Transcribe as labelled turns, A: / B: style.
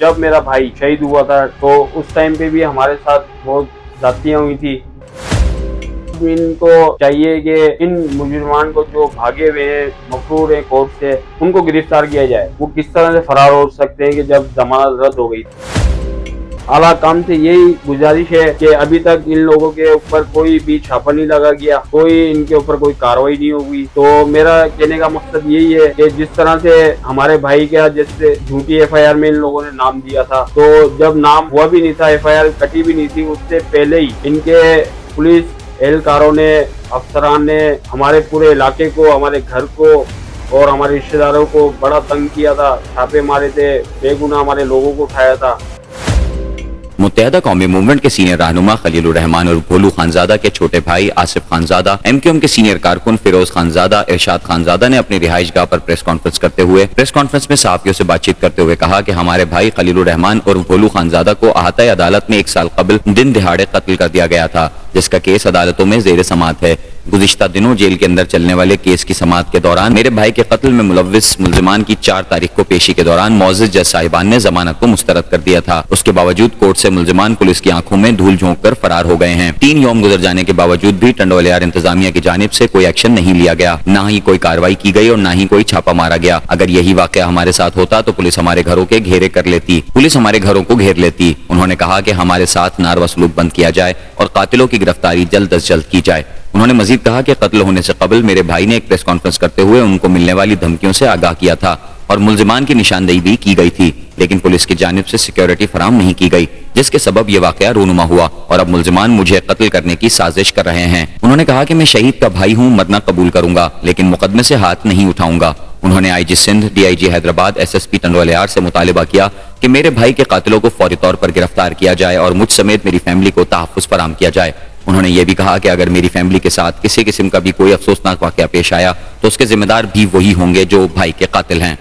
A: जब मेरा भाई शहीद हुआ था तो उस टाइम पे भी हमारे साथ बहुत ज्यादतियां हुई थी। इनको चाहिए कि इन मुजरिमान को जो भागे हुए हैं, मफरूर हैं कोर्ट से, उनको गिरफ्तार किया जाए। वो किस तरह से फरार हो सकते हैं कि जब जमानत रद्द हो गई। आला काम से यही गुजारिश है कि अभी तक इन लोगों के ऊपर कोई भी छापा नहीं लगा गया, कोई इनके ऊपर कोई कार्रवाई नहीं होगी। तो मेरा कहने का मकसद यही है कि जिस तरह से हमारे भाई का जैसे झूठी FIR में इन लोगों ने नाम दिया था, तो जब नाम हुआ भी नहीं था, FIR कटी भी नहीं थी, उससे पहले ही इनके पुलिस एहलकारों ने, अफसरान ने हमारे पूरे इलाके को, हमारे घर को और हमारे रिश्तेदारों को बड़ा तंग किया था, छापे मारे थे, बेगुनाह हमारे लोगों को उठाया था।
B: मुत्तहदा कौमी मूवमेंट के सीनियर रहनुमा खलीलुर रहमान और भोलू खानजादा के छोटे भाई आसिफ खानजादा, MQM के सीनियर कारकुन फिरोज खानजादा, इरशाद खानजादा ने अपनी रिहाइशगाह पर प्रेस कॉन्फ्रेंस में सहाफियों से बातचीत करते हुए कहा कि हमारे भाई खलीलुर रहमान और भोलू खानजादा को अहाता अदालत में 1 साल कबल दिन दिहाड़े कत्ल कर दिया गया था, जिसका केस अदालतों में जेर समाअत है। गुज़िश्ता दिनों जेल के अंदर चलने वाले केस की समाअत के दौरान मेरे भाई के कत्ल में मुलव्विस मुल्जिमान की 4 तारीख को पेशी के दौरान मौजिज़ जज साहिबान ने जमानत को मुस्तरद कर दिया था। उसके बावजूद कोर्ट से मुल्जिमान पुलिस की आंखों में धूल झोंक कर फरार हो गए हैं। 3 यौम गुजर जाने के बावजूद भी टंडोलियार इंतजामिया की जानिब से कोई एक्शन नहीं लिया गया, न ही कोई कार्रवाई की गई और न ही कोई छापा मारा गया। अगर यही वाकया हमारे साथ होता तो पुलिस हमारे घरों के घेरे कर लेती, पुलिस हमारे घरों को घेर लेती। उन्होंने कहा कि हमारे साथ नारवा सलूक बंद किया जाए और कातिलों की गिरफ्तारी जल्द अज जल्द की जाए। उन्होंने मजीद कहा कि कत्ल होने से कबल मेरे भाई ने एक प्रेस कॉन्फ्रेंस करते हुए उनको मिलने वाली धमकियों से आगाह किया था और मुल्जिमान की निशानदेही भी की गई थी, लेकिन पुलिस की जानिब से सिक्योरिटी फराहम नहीं की गई, जिसके सबब ये वाकया रूनुमा हुआ और अब मुल्जिमान मुझे कत्ल करने की साजिश कर रहे हैं। उन्होंने कहा कि मैं शहीद का भाई हूँ, मरना कबूल करूंगा, लेकिन मुकदमे से हाथ नहीं उठाऊंगा। उन्होंने IG Sindh, DIG Hyderabad, SSP टंडोलियार से मुतालिबा किया कि मेरे भाई के कातिलों को फौरी तौर पर गिरफ्तार किया जाए और मुझ समेत मेरी फैमिली को तहफ्फुज़ फराहम किया जाए। उन्होंने ये भी कहा कि अगर मेरी फैमिली के साथ किसी किस्म का भी कोई अफसोसनाक वाकया पेश आया तो उसके जिम्मेदार भी वही होंगे जो भाई के कातिल हैं।